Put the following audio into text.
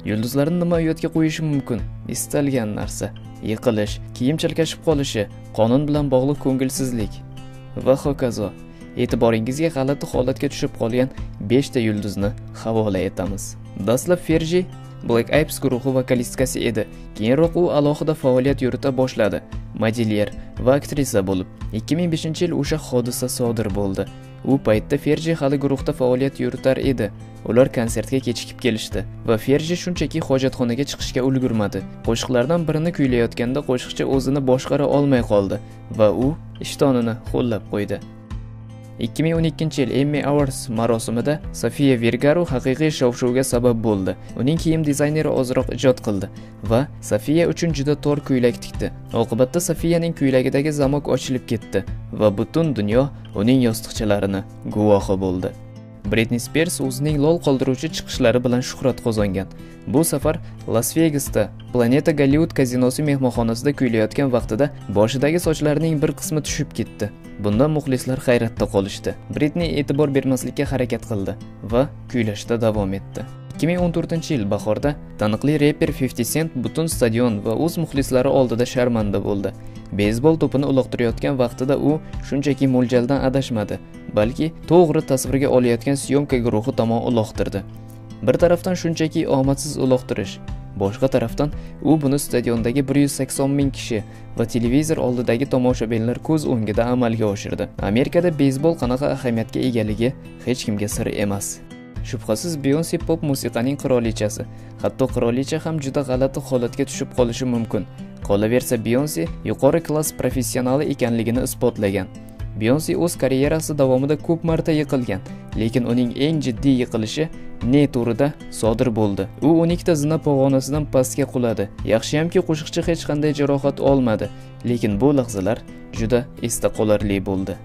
Yulduzlarni nima uyatga qo'yishi mumkin? Istalgan narsa, yiqilish, kiyim chalkashib qolishi, qonun bilan bog'liq ko'ngilsizlik va hokazo. E'tiboringizga g'alati holatga tushib qolgan 5 ta yulduzni havola etamiz. Dastlab Ferji Black Eyed guruhi vokalistkasi edi. Keyinroq u alohida faoliyat yurita boshladi. Modelyer va aktrisa bo'lib, 2005-yil o'sha hodisa sodir bo'ldi. U paytda Ferji hali guruhda faoliyat yuritar edi. Ular konsertga kechikib kelishdi va Ferji shunchaki hojatxonaga chiqishga ulgurmadi. Qo'shiqlardan birini kuylayotganda qo'shiqchi o'zini boshqara olmay qoldi va u ishtonini qo'llab qo'ydi. 2012-yil Emmy Awards marosimida Sofia Vergara haqiqiy shov-shuvga sabab bo'ldi. Uning kiyim dizayneri ozroq ijod qildi va Sofia uchun juda tor ko'ylak tikdi. Oqibatda Sofiyaning ko'ylagidagi zamok ochilib ketdi va butun dunyo uning yostiqchalarini guvohi bo'ldi. Britney Spears o'zining lol qoldiruvchi chiqishlari bilan shuhrat qozongan. Bu safar Las Vegasda Planeta Gollywood kazinosi mehmonxonasida kuylayotgan vaqtida boshidagi sochlarining bir qismi tushib ketdi. Bundan muxlislar hayratda qolishdi. Britney e'tibor bermaslikka harakat qildi va kuylashda davom etdi. 2014-yil bahorda taniqli reper 50 Cent butun stadion va o'z muxlislari oldida sharmanda bo'ldi. Beysbol to'pini uloqtirayotgan vaqtida u shunchaki mo'ljaldan adashmadi, balki to'g'ri tasvirga olayotgan syomka guruhi tomon uloqtirdi. Bir tarafdan shunchaki omadsiz uloqtirish, boshqa tarafdan u buni stadiondagi 180 ming kishi va televizor oldidagi tomoshabinlar ko'z o'ngida amalga oshirdi. Amerikada beysbol qanaqa ahamiyatga egaligi hech kimga sir emas. Shubhasiz Beyonce pop musiqaning qirolichasi. Hatto qirolicha ham juda g'alati holatga tushib qolishi mumkin. Qolaversa Beyonce yuqori klass professionali ekanligini isbotlagan. Beyonce o'z karyerasi davomida ko'p marta yiqilgan, lekin uning eng jiddiy yiqilishi Ne turida sodir bo'ldi. U 12 ta zina pog'onasidan pastga quladi. Yaxshiyamki qo'shiqchi hech qanday jarohat olmadi, lekin bu lahzalar juda esda qolarli bo'ldi.